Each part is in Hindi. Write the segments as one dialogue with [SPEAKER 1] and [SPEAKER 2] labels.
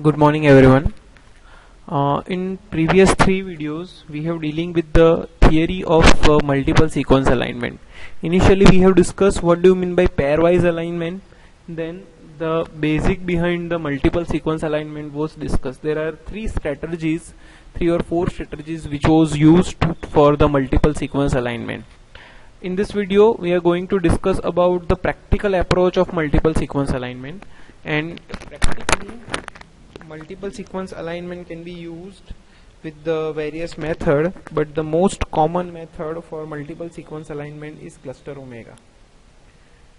[SPEAKER 1] Good morning everyone. In previous three videos we have dealing with the theory of multiple sequence alignment. Initially we have discussed what do you mean by pairwise alignment, then the basic behind the multiple sequence alignment was discussed. There are three or four strategies which was used for the multiple sequence alignment. In this video we are going to discuss about the practical approach of multiple sequence alignment, and practically multiple sequence alignment can be used with the various method, but the most common method for multiple sequence alignment is cluster omega.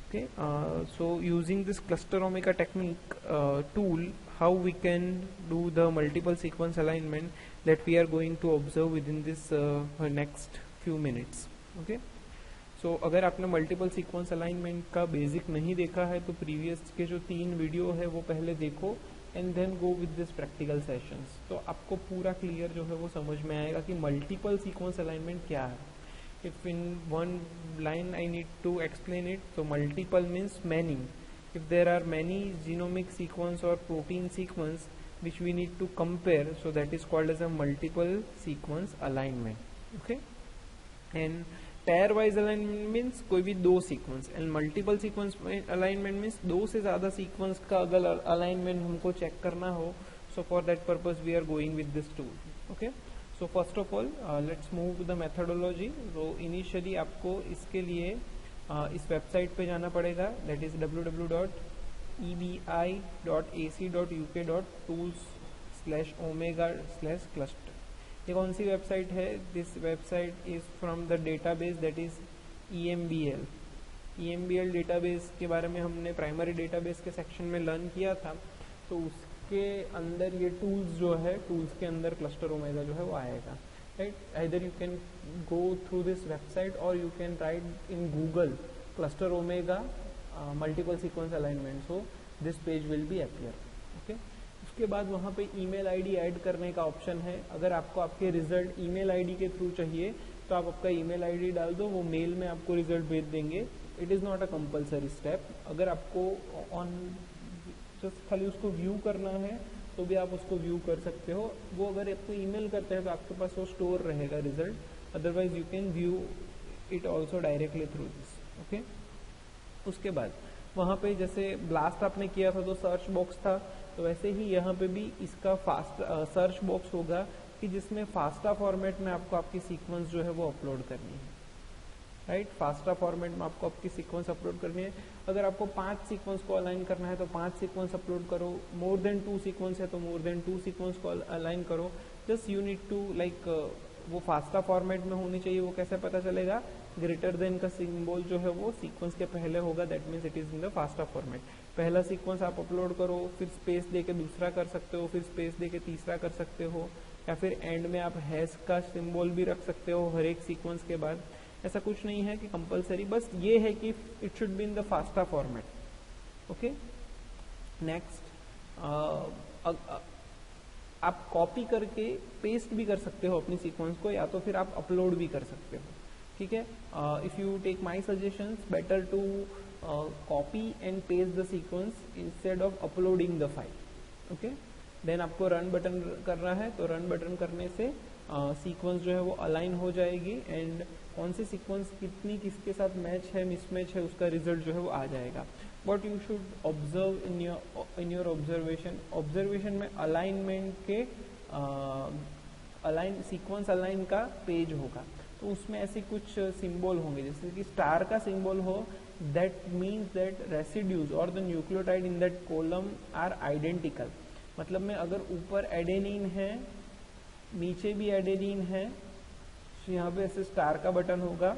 [SPEAKER 1] Okay, so using this cluster omega technique tool, how we can do the multiple sequence alignment, that we are going to observe within this next few minutes. Okay, so अगर आपने मल्टीपल सीक्वेंस अलाइनमेंट का बेसिक नहीं देखा है तो प्रीवियस के जो 3 वीडियो है वो पहले देखो and then go with this practical sessions, तो आपको पूरा क्लियर जो है वो समझ में आएगा कि मल्टीपल सीक्वेंस अलाइनमेंट क्या है. If in one line I need to explain it, तो multiple means many. If there are many genomic sequence और protein sequence which we need to compare, so that is called as a multiple sequence alignment. Okay, and pairwise alignment means कोई भी दो sequence, and multiple sequence alignment means दो से ज्यादा सीक्वेंस का अगर अलाइनमेंट हमको चेक करना हो, so for that purpose we are going with this tool. Okay, so first of all let's move to the methodology. तो इनिशियली आपको इसके लिए इस वेबसाइट पे जाना पड़ेगा, दैट इज www.ebi.ac.uk.tools/omega/cluster. ये कौन सी वेबसाइट है? This website is from the database that is EMBL. EMBL database के बारे में हमने प्राइमरी डेटाबेस के सेक्शन में लर्न किया था, तो उसके अंदर ये टूल्स जो है, टूल्स के अंदर क्लस्टर ओमेगा जो है वो आएगा. Right, either you can go through this website और you can write in Google cluster omega multiple sequence alignment, so this page will be appear. Okay, उसके बाद वहाँ पे ईमेल आईडी ऐड करने का ऑप्शन है. अगर आपको आपके रिजल्ट ईमेल आईडी के थ्रू चाहिए तो आप आपका ईमेल आईडी डाल दो, वो मेल में आपको रिजल्ट भेज देंगे. It is not a compulsory step. अगर आपको ऑन जस्ट खाली उसको व्यू करना है तो भी आप उसको व्यू कर सकते हो. वो अगर आपको ईमेल करते हैं तो आपके पास वो स्टोर रहेगा result, otherwise you can view it also directly through this. Okay, उसके बाद वहाँ पे जैसे ब्लास्ट आपने किया था तो सर्च बॉक्स था, तो वैसे ही यहाँ पे भी इसका फास्ट सर्च बॉक्स होगा कि जिसमें फास्टा फॉर्मेट में आपको आपकी सीक्वेंस जो है वो अपलोड करनी है. राइट, फास्टा फॉर्मेट में आपको आपकी सीक्वेंस अपलोड करनी है. अगर आपको 5 सीक्वेंस को अलाइन करना है तो 5 सीक्वेंस अपलोड करो. मोर देन 2 सीक्वेंस है तो मोर देन 2 सीक्वेंस को अलाइन करो. Just you need to like वो फास्टा फॉर्मेट में होनी चाहिए. वो कैसे पता चलेगा? ग्रेटर देन का सिंबल जो है वो सीक्वेंस के पहले होगा, that means it is in the FASTA format. पहला सीक्वेंस आप अपलोड करो, फिर स्पेस देके दूसरा कर सकते हो, फिर स्पेस देके तीसरा कर सकते हो, या फिर एंड में आप हैश का सिंबल भी रख सकते हो हर एक सीक्वेंस के बाद. ऐसा कुछ नहीं है कि कंपलसरी, बस ये है कि it should be in the FASTA format. Okay, next आप कॉपी करके पेस्ट भी कर सकते हो अपनी सीक्वेंस को, या तो फिर आप अपलोड भी कर सकते हो. ठीक है, if you take my suggestions, better to copy and paste the sequence instead of uploading the file. Okay, then आपको रन बटन करना है, तो रन बटन करने से सीक्वेंस जो है वो अलाइन हो जाएगी, एंड कौन सी सीक्वेंस कितनी किसके साथ मैच है मिसमैच है उसका रिजल्ट जो है वो आ जाएगा. But you should observe in your observation में अलाइनमेंट के सीक्वेंस अलाइन का पेज होगा, तो उसमें ऐसे कुछ सिंबल होंगे, जैसे कि स्टार का सिंबल हो, दैट मीन्स दैट रेसिड्यूज और the nucleotide in that column are identical. मतलब में अगर ऊपर एडेनिन है, नीचे भी एडेनिन है, तो यहाँ पे ऐसे स्टार का बटन होगा,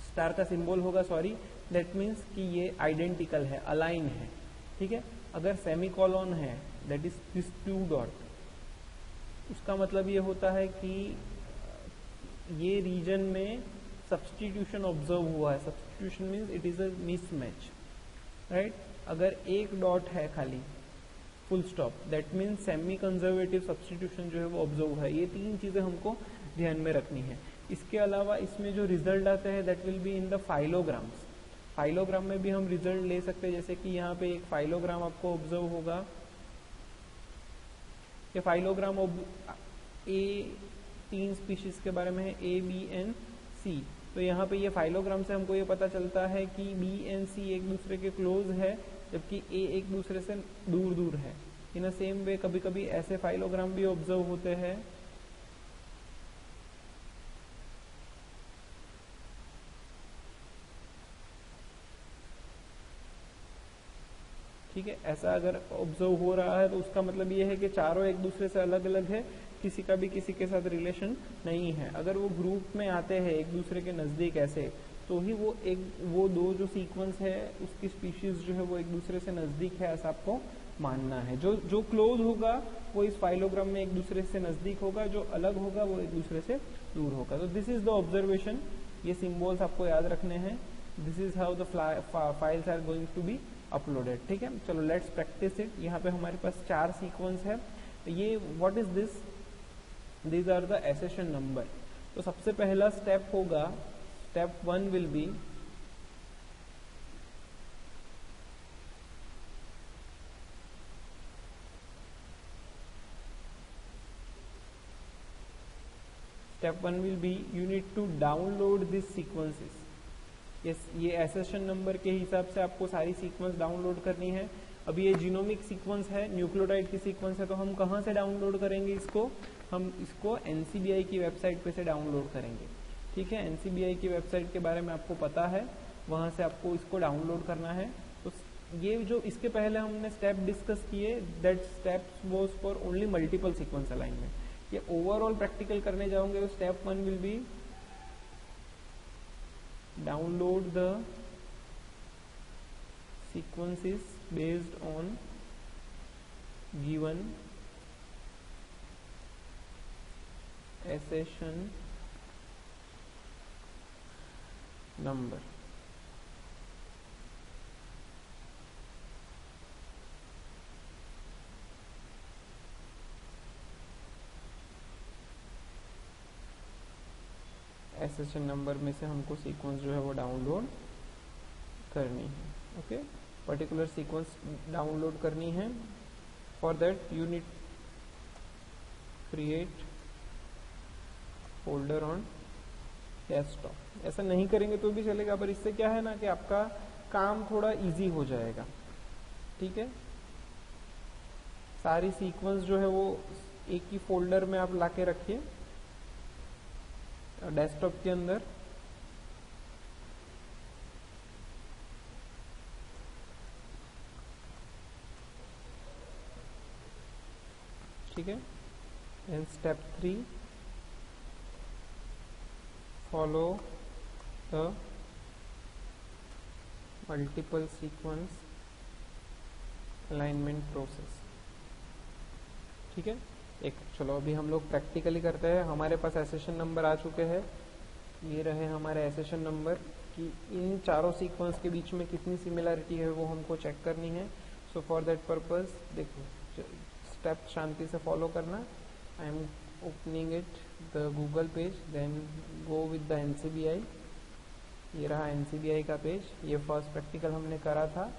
[SPEAKER 1] स्टार का सिंबल होगा, सॉरी, दैट मीन्स कि ये आइडेंटिकल है, अलाइन है. ठीक है, अगर सेमीकोलन है, दैट इज दिस 2 डॉट, उसका मतलब ये होता है कि ये रीजन में सब्स्टिट्यूशन ऑब्जर्व हुआ है. Substitution means it is a mismatch. Right, अगर एक डॉट है खाली, full stop, that means semi conservative substitution जो है वो ऑब्जर्व हुआ है. ये 3 चीजें हमको ध्यान में रखनी है. इसके अलावा इसमें जो रिजल्ट आते हैं that will be in the phylograms. Phylogram में भी हम रिजल्ट ले सकते हैं, जैसे कि यहाँ पे एक फाइलोग्राम आपको ऑब्जर्व होगा, ये फाइलोग्राम ए 3 स्पीशीज के बारे में है, ए बी एन सी। तो यहाँ पे ये फाइलोग्राम से हमको ये पता चलता है कि बी एंड सी एक दूसरे के क्लोज है, जबकि ए एक दूसरे से दूर दूर है। इन अ सेम वे कभी कभी ऐसे फाइलोग्राम भी ऑब्जर्व होते हैं ठीक है। ऐसा अगर ऑब्जर्व हो रहा है तो उसका मतलब ये है कि चारों एक दूसरे से अलग अलग है, किसी का भी किसी के साथ रिलेशन नहीं है। अगर वो ग्रुप में आते हैं एक दूसरे के नजदीक ऐसे, तो ही वो दो जो सीक्वेंस है उसकी स्पीशीज जो है वो एक दूसरे से नजदीक है, ऐसा आपको मानना है। जो क्लोज होगा वो इस फाइलोग्राम में एक दूसरे से नजदीक होगा, जो अलग होगा वो एक दूसरे से दूर होगा। तो दिस इज द ऑब्जर्वेशन, ये सिंबल्स आपको याद रखने हैं। This is how the files are going to be uploaded. ठीक है, चलो लेट्स प्रैक्टिस इट। यहाँ पे हमारे पास 4 सीक्वेंस है। ये what is this, these are the accession number. तो सबसे पहला स्टेप होगा, step 1 will be you need to download these sequences। ये एसेशन नंबर के हिसाब से आपको सारी सीक्वेंस डाउनलोड करनी है। अभी ये जीनोमिक सीक्वेंस है, न्यूक्लियोटाइड की सीक्वेंस है, तो हम कहाँ से डाउनलोड करेंगे इसको? हम इसको एनसीबीआई की वेबसाइट पे से डाउनलोड करेंगे। ठीक है, एनसीबीआई की वेबसाइट के बारे में आपको पता है, वहां से आपको इसको डाउनलोड करना है। तो ये जो इसके पहले हमने स्टेप डिस्कस किए, that step was for only multiple sequence alignment. ये ओवरऑल प्रैक्टिकल करने जाओगे तो step 1 will be download the sequences based on given accession number। Accession number में से हमको सीक्वेंस जो है वो डाउनलोड करनी है। ओके, पर्टिकुलर सीक्वेंस डाउनलोड करनी है। For that you need create folder on desktop. ऐसा नहीं करेंगे तो भी चलेगा, पर इससे क्या है ना कि आपका काम थोड़ा इजी हो जाएगा। ठीक है, सारी सीक्वेंस जो है वो एक ही फोल्डर में आप लाके रखिए डेस्कटॉप के अंदर। ठीक है, and step 3 follow the multiple sequence alignment process. ठीक है, चलो अभी हम लोग प्रैक्टिकली करते हैं। हमारे पास एसेशन नंबर आ चुके हैं, ये रहे हमारे एसेशन नंबर कि इन चारों सीक्वेंस के बीच में कितनी सिमिलरिटी है वो हमको चेक करनी है। सो फॉर दैट पर्पस देखो स्टेप शांति से फॉलो करना। I am opening it the Google page, then go with the NCBI. ये रहा एनसीबीआई का पेज, ये फर्स्ट प्रैक्टिकल हमने करा था।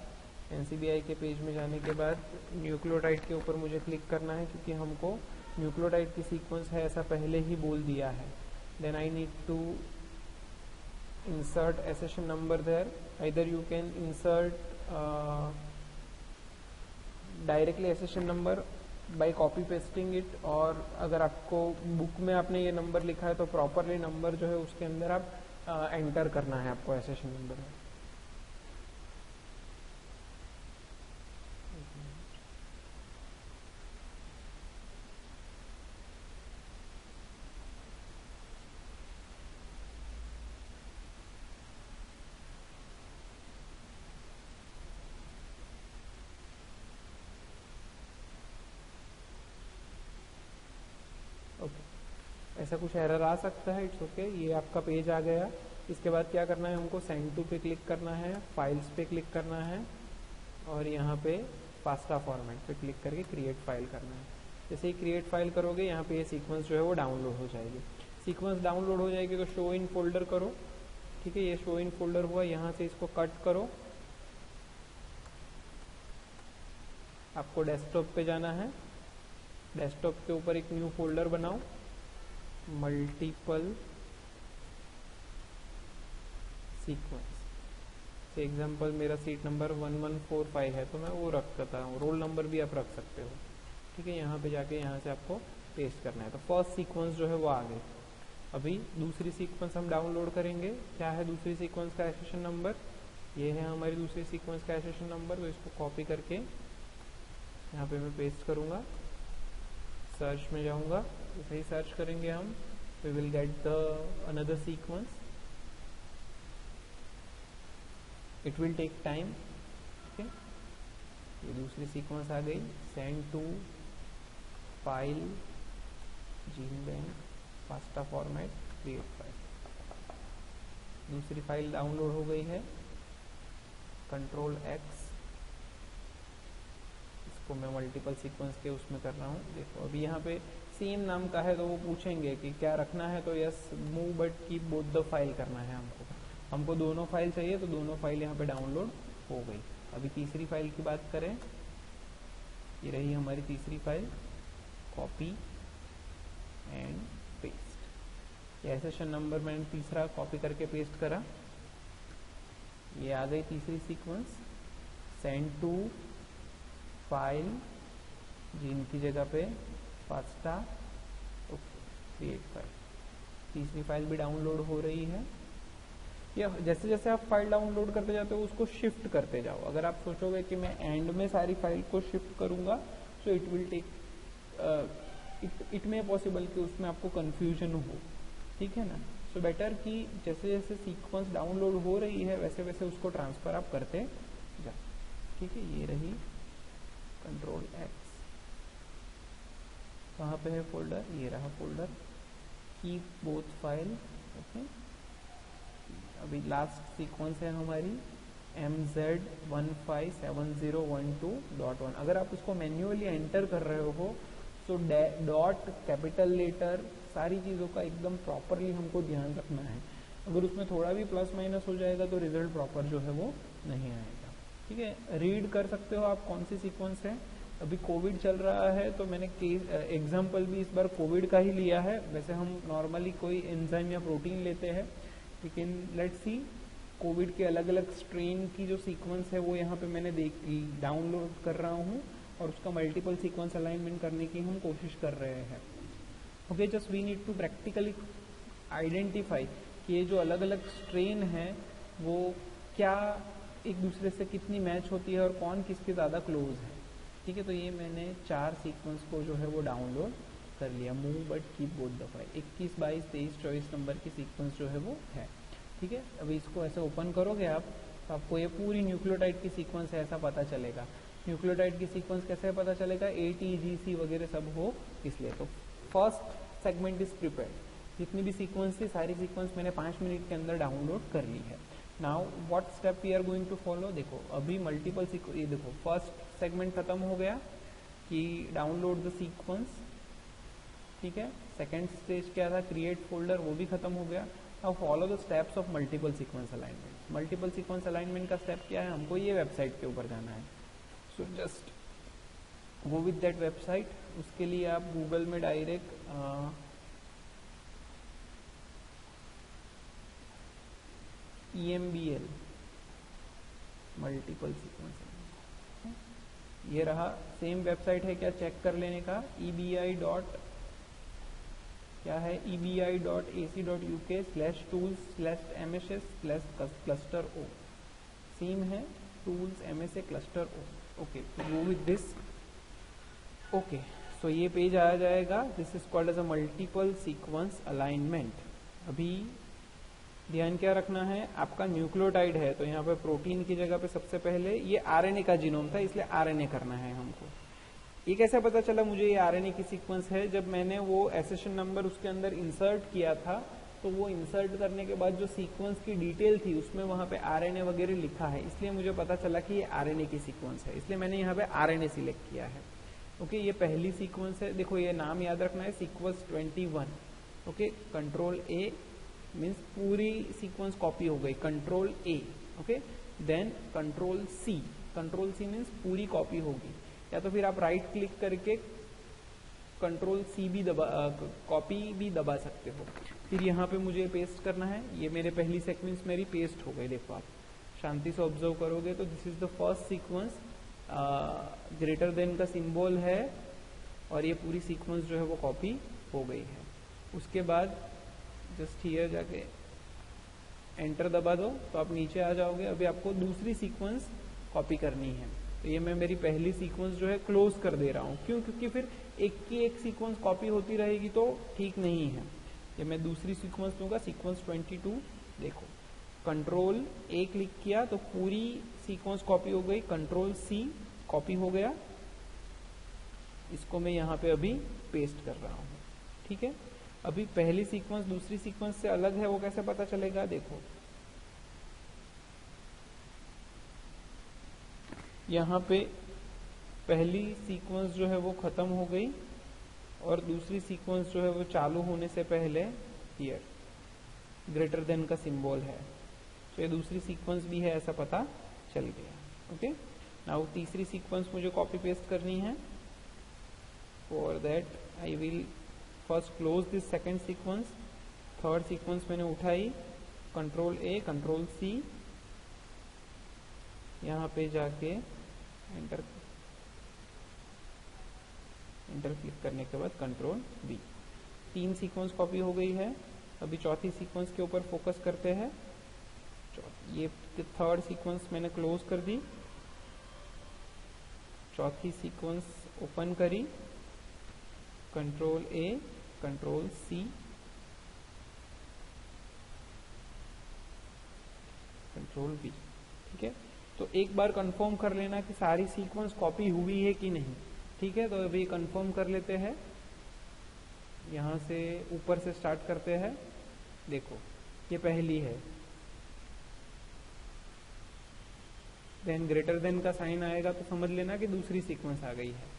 [SPEAKER 1] एनसीबीआई के पेज में जाने के बाद न्यूक्लियोटाइड के ऊपर मुझे क्लिक करना है, क्योंकि हमको न्यूक्लियोटाइड की सीक्वेंस है ऐसा पहले ही बोल दिया है। Then I need to insert accession number there. Either you can insert directly accession number by copy pasting it, और अगर आपको बुक में आपने ये नंबर लिखा है तो प्रॉपरली नंबर जो है उसके अंदर आप एंटर करना है आपको एसेशन नंबर। ऐसा कुछ एरर आ सकता है, इट्स ओके। ये आपका पेज आ गया। इसके बाद क्या करना है, हमको सेंड टू पे क्लिक करना है, फाइल्स पे क्लिक करना है, और यहाँ पे फास्टा फॉर्मेट पे क्लिक करके क्रिएट फाइल करना है। जैसे ही क्रिएट फाइल करोगे यहाँ पे ये सीक्वेंस जो है वो डाउनलोड हो जाएगी। सीक्वेंस डाउनलोड हो जाएगी तो शो इन फोल्डर करो। ठीक है, ये शो इन फोल्डर हुआ, यहाँ से इसको कट करो, आपको डेस्कटॉप पे जाना है। डेस्कटॉप के ऊपर एक न्यू फोल्डर बनाओ, मल्टीपल सीक्वेंस। तो एग्जांपल मेरा सीट नंबर 1145 है तो मैं वो रख सकता हूँ, रोल नंबर भी आप रख सकते हो। ठीक है, यहाँ पे जाके यहाँ से आपको पेस्ट करना है। तो फर्स्ट सीक्वेंस जो है वो आ गई। अभी दूसरी सीक्वेंस हम डाउनलोड करेंगे। क्या है दूसरी सीक्वेंस का एसेशन नंबर? ये है हमारी दूसरी सीक्वेंस का एसेशन नंबर। तो इसको कॉपी करके यहाँ पे मैं पेस्ट करूँगा, सर्च में जाऊँगा, जैसे ही सर्च करेंगे हम we will get the another sequence. It will take time. Okay, ये दूसरी सीक्वेंस आ गई, send to file GenBank FASTA format create file. दूसरी फाइल डाउनलोड हो गई है, कंट्रोल एक्स। इसको मैं मल्टीपल सीक्वेंस के उसमें कर रहा हूँ। देखो अभी यहाँ पे सेम नाम का है तो वो पूछेंगे कि क्या रखना है, तो yes move but keep both the file करना है हमको दोनों फाइल चाहिए, तो दोनों फाइल यहाँ पे डाउनलोड हो गई। अभी तीसरी फाइल की बात करें, ये रही हमारी तीसरी फाइल, कॉपी एंड पेस्ट। ये सेशन नंबर मैंने तीसरा कॉपी करके पेस्ट करा, ये आ गई तीसरी सीक्वेंस, सेंड टू फाइल जिनकी जगह पे फास्टा क्रिएट फाइल। तीसरी फाइल भी डाउनलोड हो रही है। या जैसे जैसे आप फाइल डाउनलोड करते जाते हो उसको शिफ्ट करते जाओ। अगर आप सोचोगे कि मैं एंड में सारी फाइल को शिफ्ट करूंगा so it will take it may possible कि उसमें आपको कंफ्यूजन हो। ठीक है ना, सो बेटर कि जैसे जैसे सीक्वेंस डाउनलोड हो रही है वैसे वैसे उसको ट्रांसफर आप करते जाओ। ठीक है, ये रही कंट्रोल एक्स। कहाँ पे है फोल्डर? ये रहा folder, keep both file. Okay, अभी लास्ट सीक्वेंस है हमारी MZ157012.1। अगर आप उसको मैन्युअली एंटर कर रहे हो तो डॉट, कैपिटल लेटर, सारी चीज़ों का एकदम प्रॉपरली हमको ध्यान रखना है। अगर उसमें थोड़ा भी प्लस माइनस हो जाएगा तो रिजल्ट प्रॉपर जो है वो नहीं आएगा। ठीक है, रीड कर सकते हो आप कौन सी सीक्वेंस है। अभी कोविड चल रहा है तो मैंने एग्जाम्पल भी इस बार कोविड का ही लिया है। वैसे हम नॉर्मली कोई एंजाइम या प्रोटीन लेते हैं, लेकिन लेट्स सी कोविड के अलग अलग स्ट्रेन की जो सीक्वेंस है वो यहाँ पे मैंने डाउनलोड कर रहा हूँ और उसका मल्टीपल सीक्वेंस अलाइनमेंट करने की हम कोशिश कर रहे हैं। Okay, just we need to practically identify कि ये जो अलग अलग स्ट्रेन है वो क्या एक दूसरे से कितनी मैच होती है और कौन किसके ज़्यादा क्लोज है। ठीक है, तो ये मैंने 4 सीक्वेंस को जो है वो डाउनलोड कर लिया। Move but keep both the file 21, 22, 23, 24 number की सीक्वेंस जो है वो है। ठीक है, अभी इसको ऐसे ओपन करोगे आप तो आपको ये पूरी न्यूक्लियोटाइड की सीक्वेंस है ऐसा पता चलेगा। न्यूक्लियोटाइड की सीक्वेंस कैसे पता चलेगा? ATGC वगैरह सब हो इसलिए। तो फर्स्ट सेगमेंट इज प्रिपेयर्ड। जितनी भी सीक्वेंस थी सारी सीक्वेंस मैंने 5 मिनट के अंदर डाउनलोड कर ली है। Now what step we are going to follow? देखो अभी मल्टीपल सीक्वेंस, ये देखो फर्स्ट सेगमेंट खत्म हो गया कि डाउनलोड द सीक्वेंस। ठीक है, सेकेंड स्टेज क्या था? क्रिएट फोल्डर, वो भी खत्म हो गया। Now follow the steps of multiple sequence alignment. Multiple sequence alignment का स्टेप क्या है? हमको ये वेबसाइट के ऊपर जाना है। So just go with that website. उसके लिए आप गूगल में डायरेक्ट EMBL मल्टीपल सीक्वेंस, ये रहा। सेम वेबसाइट है क्या चेक कर लेने का? क्या है ebi.ac.uk/tools/mss/cluster-o। सेम है tools MSA cluster O। Okay, go with this. Okay, so ये पेज आ जाएगा। This is called as a multiple sequence alignment. अभी ध्यान क्या रखना है, आपका न्यूक्लियोटाइड है तो यहाँ पे प्रोटीन की जगह पे सबसे पहले ये RNA का जीनोम था इसलिए RNA करना है हमको। ये कैसे पता चला मुझे ये RNA की सीक्वेंस है? जब मैंने वो एसेशन नंबर उसके अंदर इंसर्ट किया था तो वो इंसर्ट करने के बाद जो सीक्वेंस की डिटेल थी उसमें वहां पे RNA वगैरह लिखा है, इसलिए मुझे पता चला कि ये RNA की सीक्वेंस है, इसलिए मैंने यहाँ पे RNA सिलेक्ट किया है। ओके, ये पहली सीक्वेंस है। देखो ये नाम याद रखना है, sequence 21। Okay, control A means पूरी सीक्वेंस कॉपी हो गई, control A। Okay, then control C means पूरी कॉपी होगी। या तो फिर आप राइट क्लिक करके कंट्रोल सी भी दबा कॉपी भी दबा सकते हो। फिर यहाँ पे मुझे पेस्ट करना है, ये मेरे पहली सीक्वेंस मेरी पेस्ट हो गई। देखो आप शांति से ऑब्जर्व करोगे तो this is the first sequence, greater than का सिंबल है और ये पूरी सीक्वेंस जो है वो कॉपी हो गई है। उसके बाद जस्ट हियर जाके एंटर दबा दो तो आप नीचे आ जाओगे। अभी आपको दूसरी सीक्वेंस कॉपी करनी है, तो ये मैं मेरी पहली सीक्वेंस जो है क्लोज कर दे रहा हूँ। क्यों? क्योंकि फिर एक की एक सीक्वेंस कॉपी होती रहेगी तो ठीक नहीं है। ये मैं दूसरी सीक्वेंस दूंगा, सीक्वेंस 22। देखो कंट्रोल ए क्लिक किया तो पूरी सीक्वेंस कॉपी हो गई, कंट्रोल सी कॉपी हो गया। इसको मैं यहाँ पे अभी पेस्ट कर रहा हूँ, ठीक है। अभी पहली सीक्वेंस दूसरी सीक्वेंस से अलग है, वो कैसे पता चलेगा? देखो यहाँ पे पहली सीक्वेंस जो है वो खत्म हो गई और दूसरी सीक्वेंस जो है वो चालू होने से पहले हियर ग्रेटर देन का सिंबल है, तो ये दूसरी सीक्वेंस भी है ऐसा पता चल गया। ओके, नाउ तीसरी सीक्वेंस मुझे कॉपी पेस्ट करनी है। For that I will first close this second sequence. Third sequence मैंने उठाई, कंट्रोल ए कंट्रोल सी, यहाँ पे जाके एंटर क्लिक करने के बाद कंट्रोल बी। तीन सीक्वेंस कॉपी हो गई है। अभी चौथी सीक्वेंस के ऊपर फोकस करते हैं। ये थर्ड सीक्वेंस मैंने क्लोज कर दी, चौथी सीक्वेंस ओपन करी, control a control c control b, ठीक है। तो एक बार कंफर्म कर लेना कि सारी सीक्वेंस कॉपी हुई है कि नहीं, ठीक है। तो अभी कंफर्म कर लेते हैं, यहां से ऊपर से स्टार्ट करते हैं। देखो ये पहली है, देन ग्रेटर देन का साइन आएगा तो समझ लेना कि दूसरी सीक्वेंस आ गई है।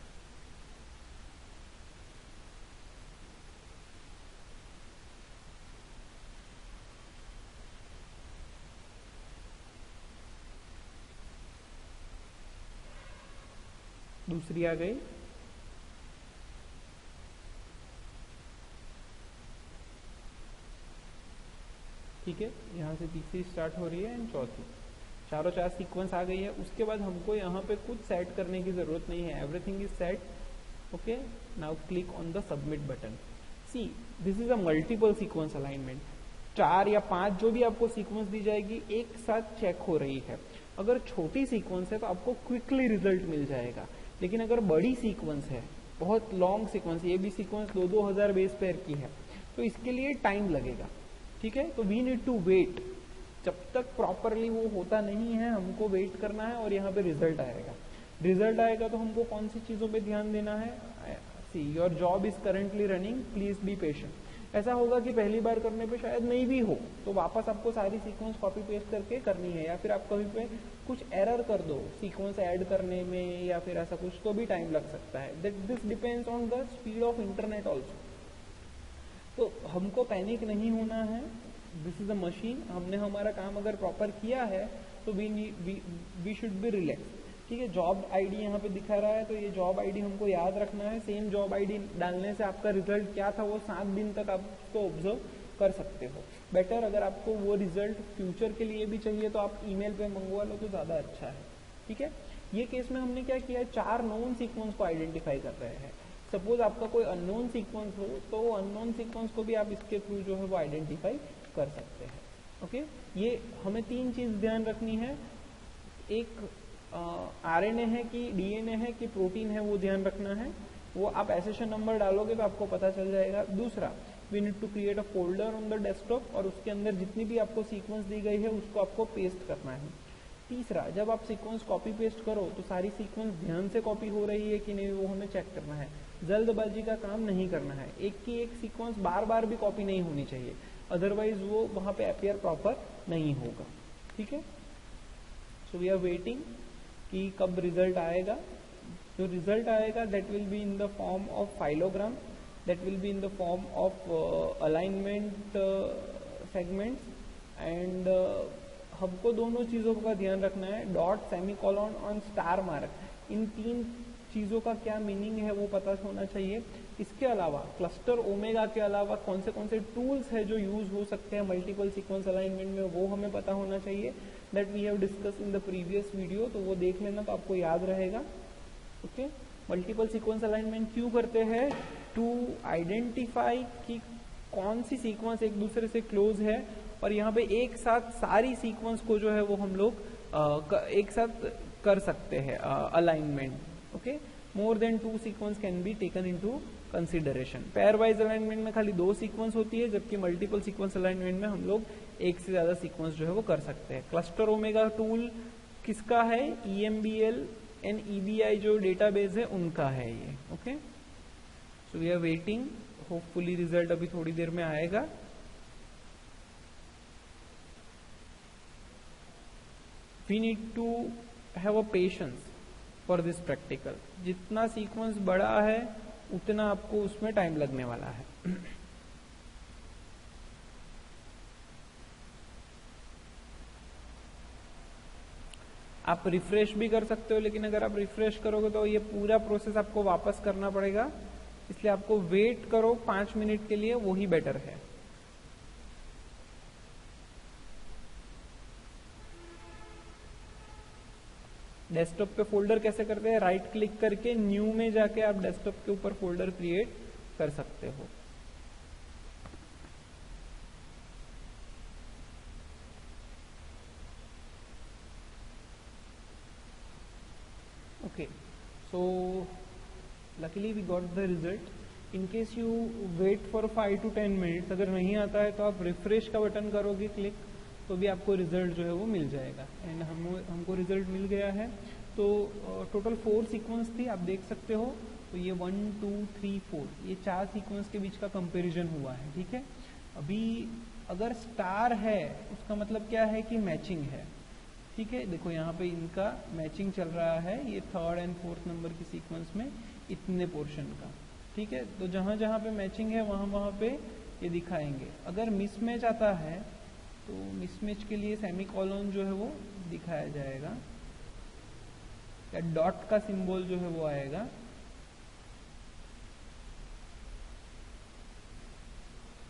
[SPEAKER 1] दूसरी आ गई, ठीक है। यहाँ से तीसरी स्टार्ट हो रही है एंड चौथी, चारों चार सीक्वेंस आ गई है। उसके बाद हमको यहाँ पे कुछ सेट करने की जरूरत नहीं है, everything is set. Okay, now click on the submit button. See this is a multiple sequence alignment. 4 या 5 जो भी आपको सीक्वेंस दी जाएगी एक साथ चेक हो रही है। अगर छोटी सीक्वेंस है तो आपको क्विकली रिजल्ट मिल जाएगा, लेकिन अगर बड़ी सीक्वेंस है, बहुत लॉन्ग सीक्वेंस, ये भी सीक्वेंस 2-2000 बेस पेयर की है, तो इसके लिए टाइम लगेगा, ठीक है। तो वी नीड टू वेट, जब तक प्रॉपरली वो होता नहीं है हमको वेट करना है और यहाँ पे रिजल्ट आएगा। रिजल्ट आएगा तो हमको कौन सी चीजों पे ध्यान देना है? See your job is currently running, please be patient. ऐसा होगा कि पहली बार करने पे शायद नहीं भी हो, तो वापस आपको सारी सीक्वेंस कॉपी पेस्ट करके करनी है, या फिर आप कभी पे कुछ एरर कर दो सीक्वेंस ऐड करने में या फिर ऐसा कुछ, तो भी टाइम लग सकता है। This depends on the speed of internet also. तो हमको पैनिक नहीं होना है, दिस इज अ मशीन। हमने हमारा काम अगर प्रॉपर किया है तो वी शुड बी रिलैक्स, ठीक है। जॉब आईडी यहाँ पे दिखा रहा है, तो ये जॉब आईडी हमको याद रखना है। सेम जॉब आईडी डालने से आपका रिजल्ट क्या था वो 7 दिन तक आप उसको ऑब्जर्व कर सकते हो। बेटर अगर आपको वो रिजल्ट फ्यूचर के लिए भी चाहिए तो आप ईमेल पे मंगवा लो तो ज्यादा अच्छा है, ठीक है। ये केस में हमने क्या किया है, 4 नोन सीक्वेंस को आइडेंटिफाई कर रहे हैं। सपोज आपका कोई अननोन सीक्वेंस हो तो अननोन सीक्वेंस को भी आप इसके थ्रू जो है वो आइडेंटिफाई कर सकते हैं। ओके, ये हमें 3 चीज ध्यान रखनी है। एक आरएनए है कि डीएनए है कि प्रोटीन है, वो ध्यान रखना है। वो आप एसेशन नंबर डालोगे तो आपको पता चल जाएगा। दूसरा, we need to create a folder on the desktop और उसके अंदर जितनी भी आपको सीक्वेंस दी गई है उसको आपको पेस्ट करना है। तीसरा, जब आप सीक्वेंस कॉपी पेस्ट करो तो सारी सीक्वेंस ध्यान से कॉपी हो रही है कि नहीं, वो हमें चेक करना है। जल्दबाजी का काम नहीं करना है। एक की एक सीक्वेंस बार बार भी कॉपी नहीं होनी चाहिए, अदरवाइज वो वहां पे अपीयर प्रॉपर नहीं होगा, ठीक है। सो वी आर वेटिंग कि कब रिजल्ट आएगा। जो रिजल्ट आएगा that will be in the form of phylogram, that will be in the form of alignment segments and हमको दोनों चीजों का ध्यान रखना है। डॉट, सेमीकोलन और स्टार मार्क, इन 3 चीज़ों का क्या मीनिंग है वो पता होना चाहिए। इसके अलावा क्लस्टर ओमेगा के अलावा कौन से टूल्स है जो यूज हो सकते हैं मल्टीपल सीक्वेंस अलाइनमेंट में, वो हमें पता होना चाहिए। That we have discuss in the previous video, तो वो देख लेना तो आपको याद रहेगा। ओके, मल्टीपल सीक्वेंस अलाइनमेंट क्यों करते हैं? टू आइडेंटिफाई कि कौन सी सीक्वेंस एक दूसरे से क्लोज है, और यहाँ पे एक साथ सारी सीक्वेंस को जो है वो हम लोग एक साथ कर सकते हैं alignment. Okay, more than 2 sequence can be taken into consideration. Pair wise alignment में खाली 2 सीक्वेंस होती है, जबकि मल्टीपल सीक्वेंस अलाइनमेंट में हम लोग एक से ज्यादा सीक्वेंस जो है वो कर सकते हैं। क्लस्टर ओमेगा टूल किसका है? EMBL एंड EBI जो डेटाबेस है उनका है ये। Okay, so we are waiting, hopefully result अभी थोड़ी देर में आएगा। We need to have a patience for this practical। जितना सीक्वेंस बड़ा है उतना आपको उसमें टाइम लगने वाला है। आप रिफ्रेश भी कर सकते हो, लेकिन अगर आप रिफ्रेश करोगे तो ये पूरा प्रोसेस आपको वापस करना पड़ेगा, इसलिए आपको वेट करो 5 मिनट के लिए, वो ही बेटर है। डेस्कटॉप पे फोल्डर कैसे करते हैं? राइट क्लिक करके न्यू में जाके आप डेस्कटॉप के ऊपर फोल्डर क्रिएट कर सकते हो। Okay, so luckily we got the result. In case you wait for 5 to 10 minutes, अगर नहीं आता है तो आप रिफ्रेश का बटन करोगे क्लिक, तो भी आपको रिजल्ट जो है वो मिल जाएगा। एंड हमको रिजल्ट मिल गया है। तो टोटल 4 सीक्वेंस थी, आप देख सकते हो। तो ये 1 2 3 4 ये 4 सीक्वेंस के बीच का कंपैरिजन हुआ है। ठीक है, अभी अगर स्टार है उसका मतलब क्या है कि मैचिंग है। ठीक है, देखो यहाँ पे इनका मैचिंग चल रहा है, ये 3rd and 4th नंबर की सीक्वेंस में इतने पोर्शन का। ठीक है, तो जहां जहां पे मैचिंग है वहां वहां पे ये दिखाएंगे। अगर मिसमैच आता है तो मिसमैच के लिए सेमीकोलन जो है वो दिखाया जाएगा, या डॉट का सिंबल जो है वो आएगा।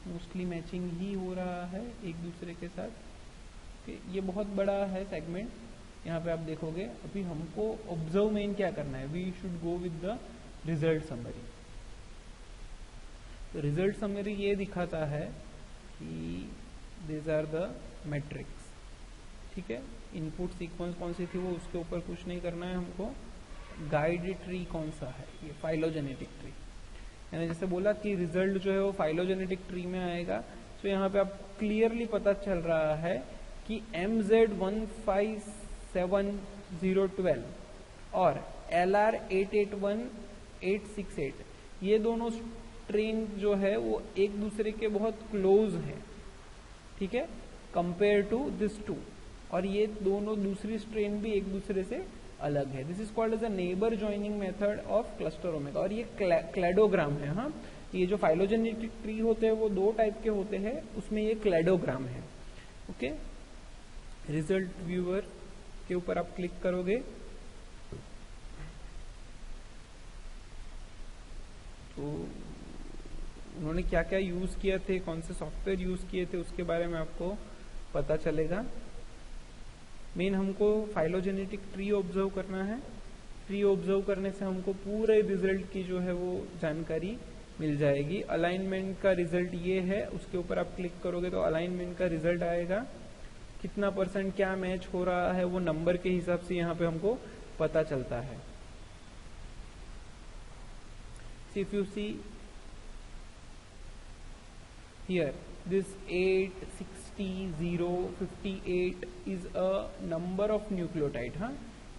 [SPEAKER 1] मोस्टली मैचिंग ही हो रहा है एक दूसरे के साथ। ये बहुत बड़ा है सेगमेंट, यहाँ पे आप देखोगे। अभी हमको ऑब्जर्व मेन क्या करना है? We should go with the result summary. तो रिजल्ट समरी ये दिखाता है कि these are the metrics। ठीक है, इनपुट सीक्वेंस कौन सी थी वो उसके ऊपर कुछ नहीं करना है हमको। गाइड ट्री कौन सा है? ये फाइलोजेनेटिक ट्री। मैंने जैसे बोला कि रिजल्ट जो है वो फाइलोजेनेटिक ट्री में आएगा। तो यहाँ पे आप क्लियरली पता चल रहा है कि MZ157012 और LR881868 ये दोनों स्ट्रेन जो है वो एक दूसरे के बहुत क्लोज है। ठीक है, कंपेयर टू दिस टू, और ये दोनों दूसरी स्ट्रेन भी एक दूसरे से अलग है। This is called as a neighbour joining method of Clustal Omega. और ये क्लैडोग्राम है। हाँ, ये जो फाइलोजेनेटिक ट्री होते हैं वो 2 टाइप के होते हैं, उसमें ये क्लैडोग्राम है। ओके, रिजल्ट व्यूअर के ऊपर आप क्लिक करोगे तो उन्होंने क्या क्या यूज किए थे, कौन से सॉफ्टवेयर यूज किए थे, उसके बारे में आपको पता चलेगा। मेन हमको फाइलोजेनेटिक ट्री ऑब्जर्व करना है। ट्री ऑब्जर्व करने से हमको पूरे रिजल्ट की जो है वो जानकारी मिल जाएगी। अलाइनमेंट का रिजल्ट ये है, उसके ऊपर आप क्लिक करोगे तो अलाइनमेंट का रिजल्ट आएगा। कितना % क्या मैच हो रहा है वो नंबर के हिसाब से यहाँ पे हमको पता चलता है। If you see here this 86058 is a number of nucleotide। हाँ,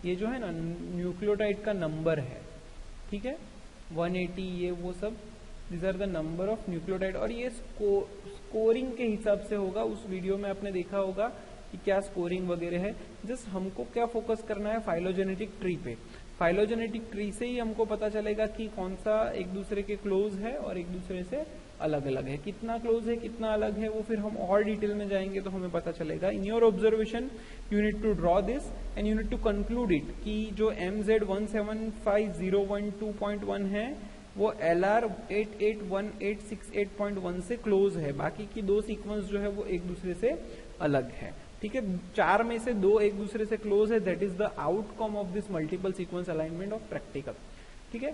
[SPEAKER 1] ये जो है ना न्यूक्लियोटाइड का नंबर है। ठीक है, 180 ये वो सब these are the number of nucleotide। और ये स्कोरिंग के हिसाब से होगा। उस वीडियो में आपने देखा होगा कि क्या स्कोरिंग वगैरह है। जस्ट हमको क्या फोकस करना है? फाइलोजेनेटिक ट्री पे। फाइलोजेनेटिक ट्री से ही हमको पता चलेगा कि कौन सा एक दूसरे के क्लोज है और एक दूसरे से अलग अलग है। कितना क्लोज है कितना अलग है वो फिर हम और डिटेल में जाएंगे तो हमें पता चलेगा। In your observation you need to draw this and you need to conclude it कि जो MZ175012.1 है वो LR 881868.1 से क्लोज है, बाकी की दो सीक्वेंस जो है वो एक दूसरे से अलग है। ठीक है, 4 में से 2 एक दूसरे से क्लोज है, that is the outcome of this multiple sequence alignment of practical. ठीक है,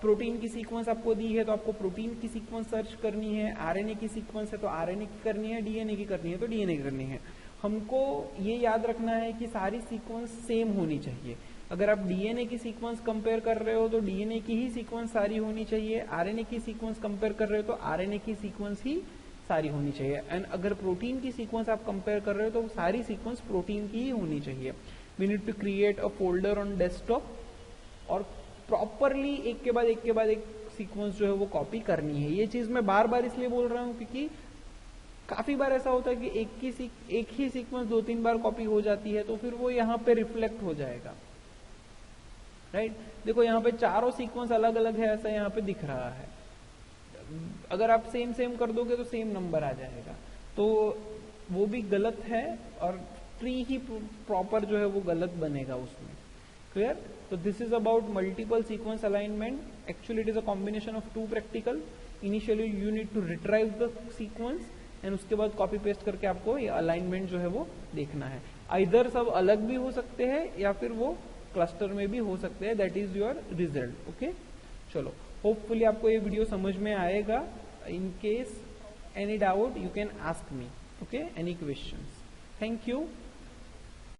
[SPEAKER 1] प्रोटीन की सीक्वेंस आपको दी है तो आपको प्रोटीन की सीक्वेंस सर्च करनी है, आरएनए की सीक्वेंस है तो आरएनए की करनी है, डीएनए की करनी है तो डीएनए की करनी है। हमको ये याद रखना है कि सारी सीक्वेंस सेम होनी चाहिए। अगर आप डीएनए की सीक्वेंस कंपेयर कर रहे हो तो डीएनए की ही सीक्वेंस सारी होनी चाहिए, आरएनए की सीक्वेंस कंपेयर कर रहे हो तो आरएनए की सीक्वेंस ही सारी होनी चाहिए। एंड अगर प्रोटीन की सीक्वेंस आप कंपेयर कर रहे हो तो सारी सीक्वेंस प्रोटीन की ही होनी चाहिए। We need to create a folder on desktop और प्रॉपरली एक के बाद एक सीक्वेंस जो है वो कॉपी करनी है। ये चीज मैं बार बार इसलिए बोल रहा हूँ क्योंकि काफी बार ऐसा होता है कि एक ही सीक्वेंस 2-3 बार कॉपी हो जाती है तो फिर वो यहाँ पे रिफ्लेक्ट हो जाएगा। राइट, देखो यहाँ पे चारों सीक्वेंस अलग अलग है ऐसा यहाँ पे दिख रहा है। अगर आप सेम कर दोगे तो सेम नंबर आ जाएगा, तो वो भी गलत है और ट्री ही प्रॉपर जो है वो गलत बनेगा उसमें। क्लियर? तो this is about multiple sequence alignment. Actually it is a combination of 2 practical. Initially you need to retrieve the sequence and उसके बाद कॉपी पेस्ट करके आपको ये अलाइनमेंट जो है वो देखना है। इधर सब अलग भी हो सकते हैं या फिर वो क्लस्टर में भी हो सकते हैं, that is your result. Okay, चलो, होपफुली आपको ये वीडियो समझ में आएगा। In case any doubt you can ask me. Okay, any questions? Thank you.